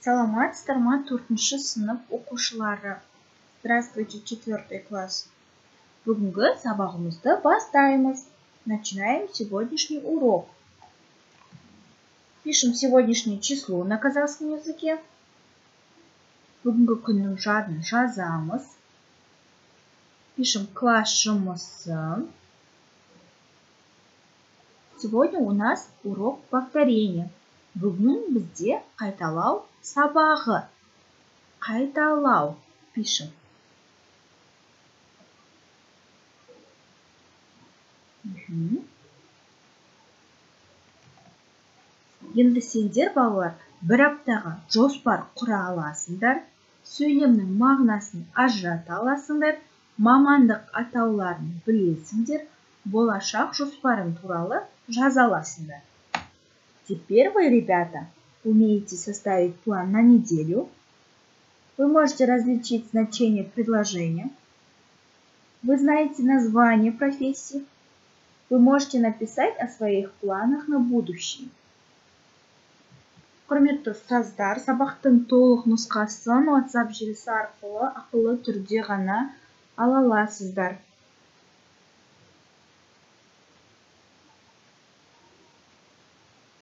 Саламатсыздар ма 4-ші сынып оқушылары? Здравствуйте, 4 класс. Бүгінгі сабағымызды бастаймыз. Начинаем сегодняшний урок. Пишем сегодняшнее число на казахском языке. Бүгінгі күннің жадын жазамыз. Пишем класс жұмысы. Сегодня у нас урок повторения. Бүгін бізде қайталау сабағы. Қайталау. Пишем. Енді сендер балалар бір аптаға жоспар құра аласыңдар, сөйлемнің мағынасын ажырата аласыңдар, мамандық атауларын білесіңдер, болашақ жоспарың туралы жаза аласыңдар. Теперь вы, ребята, умеете составить план на неделю. Вы можете различить значение предложения. Вы знаете название профессий. Вы можете написать о своих планах на будущее. Құрметті ұстаздар, сабақтың толық нұсқасын WhatsApp желісі арқылы ақылы түрде ғана ала аласыздар.